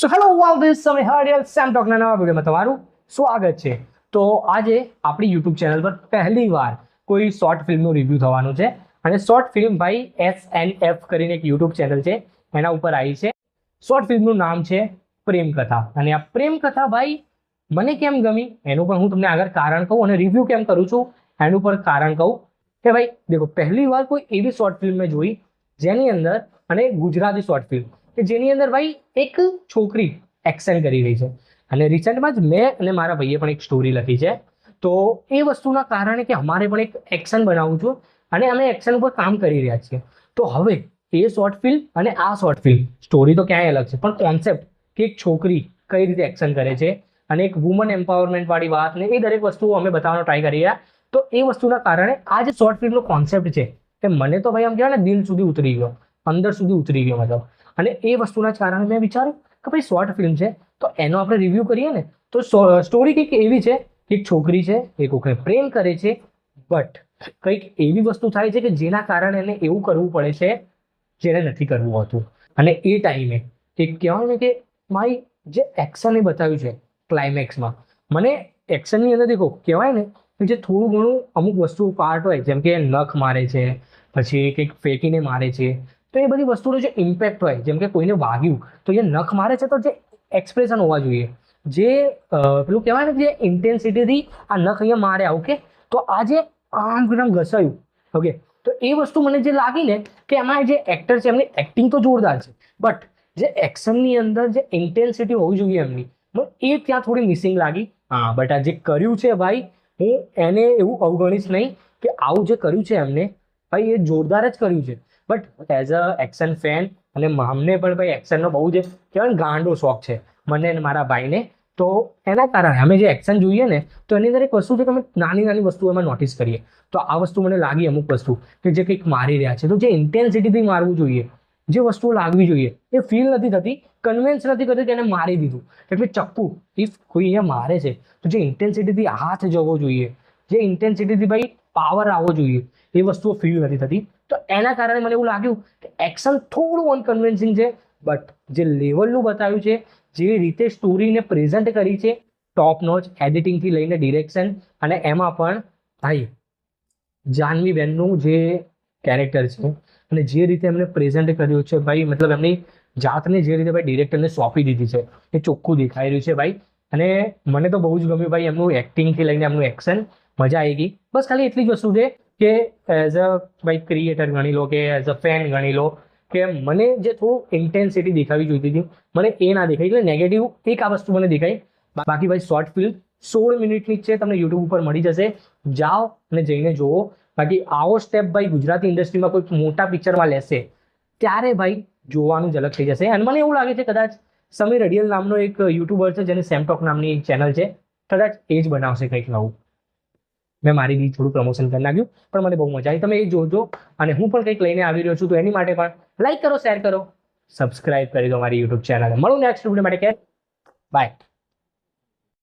So hello all this સમય હરિયલ same ટોકના નવા વિડીયોમાં તમારું સ્વાગત છે। તો આજે આપણી યુટ્યુબ ચેનલ પર પહેલી વાર કોઈ શોર્ટ ફિલ્મનું રિવ્યૂ થવાનું છે અને શોર્ટ ફિલ્મ ભાઈ SNF કરીને એક યુટ્યુબ ચેનલ છે એના ઉપર આવી છે। શોર્ટ ફિલ્મનું નામ છે પ્રેમ કથા અને આ પ્રેમ કથા ભાઈ મને કેમ ગમી એનું પણ હું તમને આગળ કારણ કહું અને રિવ્યૂ કેમ કરું છું એનું પણ કારણ કહું કે ભાઈ દેખો પહેલી વાર કોઈ એવી શોર્ટ ફિલ્મ મેં જોઈ જેની અંદર અને ગુજરાતી શોર્ટ ફિલ્મ કે જેની અંદર ભાઈ એક છોકરી એક્શન કરી રહી છે અને રિસેન્ટમાં જ મેં અને મારા ભાઈએ પણ એક સ્ટોરી લખી છે। તો એ વસ્તુના કારણે કે અમારે પણ એક એક્શન બનાવવું છું અને અમે એક્શન ઉપર કામ કરી રહ્યા છીએ। તો હવે એ શોર્ટ ફિલ્મ અને આ શોર્ટ ફિલ્મ સ્ટોરી તો ક્યાંય અલગ છે પણ કોન્સેપ્ટ કે એક છોકરી કઈ રીતે એક્શન કરે છે અને એક વુમન એમ્પાવરમેન્ટ વાળી વાત ને એ દરેક વસ્તુઓ અમે બતાવવાનો ટ્રાય કરી રહ્યા। તો એ વસ્તુના કારણે આ જે શોર્ટ ફિલ્મનો કોન્સેપ્ટ છે એ મને તો ભાઈ આમ કહેવાય ને દિલ સુધી ઉતરી ગયો, અંદર સુધી ઉતરી ગયો મતલબ। અને એ વસ્તુના જ કારણે મેં વિચાર્યું કે ભાઈ શોર્ટ ફિલ્મ છે તો એનો આપણે રિવ્યૂ કરીએ ને। તો સ્ટોરી કંઈક એવી છે કે એક છોકરી છે એ કોઈને પ્રેમ કરે છે બટ કંઈક એવી વસ્તુ થાય છે કે જેના કારણે એને એવું કરવું પડે છે જેને નથી કરવું હોતું। અને એ ટાઈમે એક કહેવાય ને કે મારી જે એક્શન એ બતાવ્યું છે ક્લાઇમેક્સમાં મને એક્શનની અંદર દેખો કહેવાય ને જે થોડું ઘણું અમુક વસ્તુ પાર્ટ હોય જેમ કે નખ મારે છે પછી કંઈક ફેંકીને મારે છે તો એ બધી વસ્તુનો જે ઇમ્પેક્ટ હોય જેમ કે કોઈને વાગ્યું તો એ નખ મારે છે તો જે એક્સપ્રેશન હોવા જોઈએ જે પેલું કહેવાય ને જે ઇન્ટેન્સિટીથી આ નખ અહીંયા માર્યા ઓકે તો આ જે આમ ઘસાયું ઓકે તો એ વસ્તુ મને જે લાગી ને કે એમાં જે એક્ટર છે એમની એક્ટિંગ તો જોરદાર છે બટ જે એક્શનની અંદર જે ઇન્ટેન્સિટી હોવી જોઈએ એમની એ ત્યાં થોડી મિસિંગ લાગી। હા બટ આ જે કર્યું છે ભાઈ હું એને એવું અવગણીશ નહીં કે આવું જે કર્યું છે એમને ભાઈ એ જોરદાર જ કર્યું છે but as a action fan અને અમને પણ ભાઈ એક્શનનો બહુ જ કહેવાય ને ગાંડો શોખ છે મને અને મારા ભાઈને। તો એના કારણે અમે જે એક્શન જોઈએ ને તો એની અંદર એક વસ્તુ છે કે અમે નાની નાની વસ્તુ એમાં નોટિસ કરીએ તો આ વસ્તુ મને લાગી અમુક વસ્તુ કે જે કંઈક મારી રહ્યા છે તો જે ઇન્ટેન્સિટીથી મારવું જોઈએ જે વસ્તુઓ લાગવી જોઈએ એ ફીલ નથી થતી, કન્વિન્સ નથી કરતી કે એને મારી દીધું। એટલે ચક્કુ ઇફ કોઈ અહીંયા મારે છે તો જે ઇન્ટેન્સિટીથી હાથ જવો જોઈએ જે ઇન્ટેન્સિટીથી ભાઈ પાવર આવવો જોઈએ એ વસ્તુઓ ફીલ નથી થતી। તો એના કારણે મને એવું લાગ્યું કે એક્શન થોડું અનકન્વિન્સિંગ છે બટ જે લેવલનું બતાવ્યું છે જે રીતે સ્ટોરીને પ્રેઝન્ટ કરી છે ટોપ નોચ એડિટિંગથી લઈને ડિરેક્શન અને એમાં પણ ભાઈ જાહ્નવી બેનનું જે કેરેક્ટર છે અને જે રીતે એમને પ્રેઝન્ટ કર્યું છે ભાઈ મતલબ એમની જાતને જે રીતે ભાઈ ડિરેક્ટરને સોંપી દીધી છે એ ચોખ્ખું દેખાઈ રહ્યું છે ભાઈ। અને મને તો બહુ જ ગમ્યું ભાઈ એમનું એક્ટિંગથી લઈને એમનું એક્શન મજા આવી ગઈ। બસ ખાલી એટલી જ વસ્તુ છે કે એઝ અ ભાઈ ક્રિએટર ગણી લો કે એઝ અ ફેન ગણી લો કે મને જે થોડું ઇન્ટેન્સિટી દેખાવી જોઈતી હતી મને એ ના દેખાઈ એટલે નેગેટિવ એક આ વસ્તુ મને દેખાઈ। બાકી ભાઈ શોર્ટ ફિલ્મ 16 મિનિટની જ છે તમને યુટ્યુબ ઉપર મળી જશે, જાઓ અને જઈને જુઓ। બાકી આવો સ્ટેપ ભાઈ ગુજરાતી ઇન્ડસ્ટ્રીમાં કોઈ મોટા પિક્ચરમાં લેશે ત્યારે ભાઈ જોવાનું ઝલક થઈ જશે। અને મને એવું લાગે છે કદાચ સમીર અડિયલ નામનો એક યુટ્યુબર છે જેની સેમટોક નામની ચેનલ છે કદાચ એ જ બનાવશે કંઈક નવું। મેં મારી બી થોડું પ્રમોશન કરી નાખ્યું પણ મને બહુ મજા આવી, તમે એ જોજો અને હું પણ કંઈક લઈને આવી રહ્યો છું તો એની માટે પણ લાઈક કરો, શેર કરો, સબસ્ક્રાઇબ કરી દો મારી યુટ્યુબ ચેનલ। મળું નેક્સ્ટ વિડીયો માટે કે બાય।